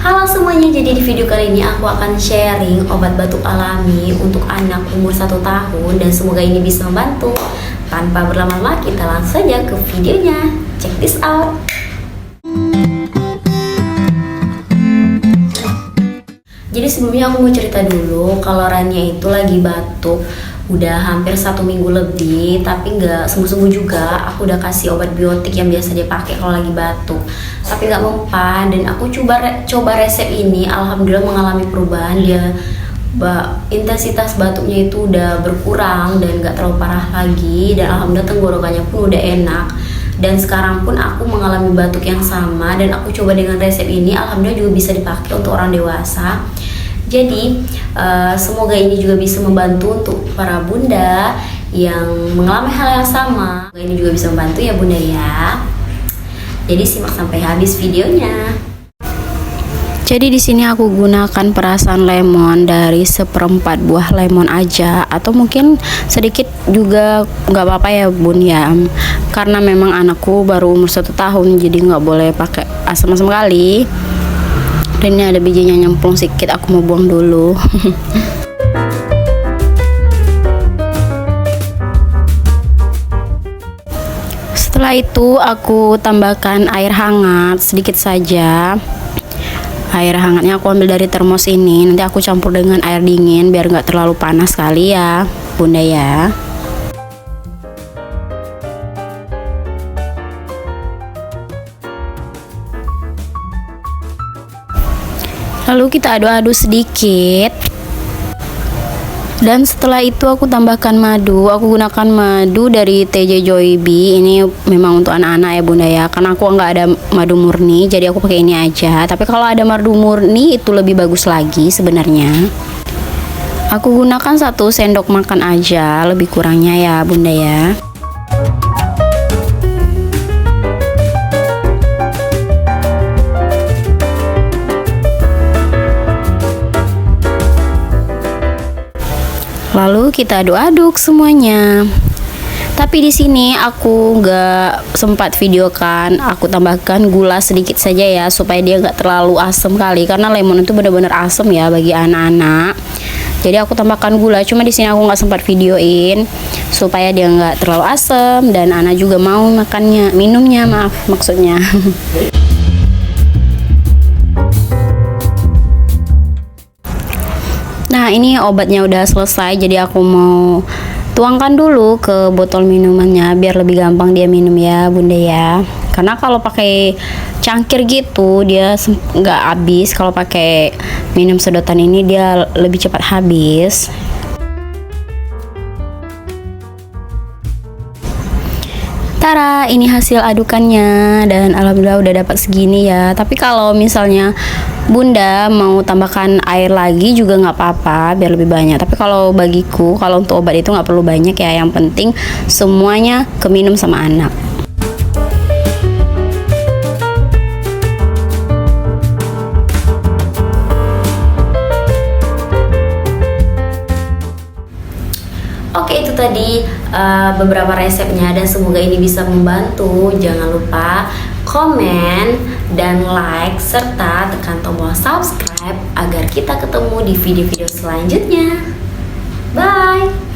Halo semuanya, jadi di video kali ini aku akan sharing obat batuk alami untuk anak umur 1 tahun dan semoga ini bisa membantu. Tanpa berlama-lama kita langsung saja ke videonya. Check this out. Jadi sebelumnya aku mau cerita dulu kalau Rania itu lagi batuk udah hampir 1 minggu lebih, tapi nggak sembuh-sembuh juga. Aku udah kasih obat biotik yang biasa dia pakai kalau lagi batuk, tapi nggak mempan. Dan aku coba resep ini, alhamdulillah mengalami perubahan. Dia intensitas batuknya itu udah berkurang dan nggak terlalu parah lagi, dan alhamdulillah tenggorokannya pun udah enak. Dan sekarang pun aku mengalami batuk yang sama, dan aku coba dengan resep ini, alhamdulillah juga bisa dipakai untuk orang dewasa. Jadi semoga ini juga bisa membantu untuk para bunda yang mengalami hal yang sama. Semoga ini juga bisa membantu ya bunda ya. Jadi simak sampai habis videonya. Jadi di sini aku gunakan perasan lemon dari 1/4 buah lemon aja, atau mungkin sedikit juga nggak apa-apa ya bun ya. Karena memang anakku baru umur 1 tahun, jadi nggak boleh pakai asam-asam kali. Dan ini ada bijinya nyemplung sedikit, aku mau buang dulu. Setelah itu aku tambahkan air hangat sedikit saja. Air hangatnya aku ambil dari termos ini, nanti aku campur dengan air dingin biar nggak terlalu panas sekali ya bunda ya. Lalu kita aduk-aduk sedikit. Dan setelah itu aku tambahkan madu. Aku gunakan madu dari TJ Joybi. Ini memang untuk anak-anak ya bunda ya, karena aku nggak ada madu murni, jadi aku pakai ini aja. Tapi kalau ada madu murni itu lebih bagus lagi sebenarnya. Aku gunakan 1 sendok makan aja, lebih kurangnya ya bunda ya. Lalu kita aduk-aduk semuanya. Tapi di sini aku nggak sempat videokan, aku tambahkan gula sedikit saja ya, supaya dia nggak terlalu asam kali, karena lemon itu benar-benar asam ya bagi anak-anak. Jadi aku tambahkan gula, cuma di sini aku nggak sempat videoin supaya dia nggak terlalu asam dan anak juga mau makannya, minumnya maksudnya. Nah ini obatnya udah selesai, jadi aku mau tuangkan dulu ke botol minumannya biar lebih gampang dia minum ya bunda ya. Karena kalau pakai cangkir gitu dia nggak habis, kalau pakai minum sedotan ini dia lebih cepat habis. Tara, ini hasil adukannya dan alhamdulillah udah dapat segini ya. Tapi kalau misalnya bunda mau tambahkan air lagi juga nggak apa-apa biar lebih banyak. Tapi kalau bagiku, kalau untuk obat itu nggak perlu banyak ya, yang penting semuanya keminum sama anak. Oke, itu tadi beberapa resepnya dan semoga ini bisa membantu. Jangan lupa komen dan like serta tekan tombol subscribe agar kita ketemu di video-video selanjutnya. Bye.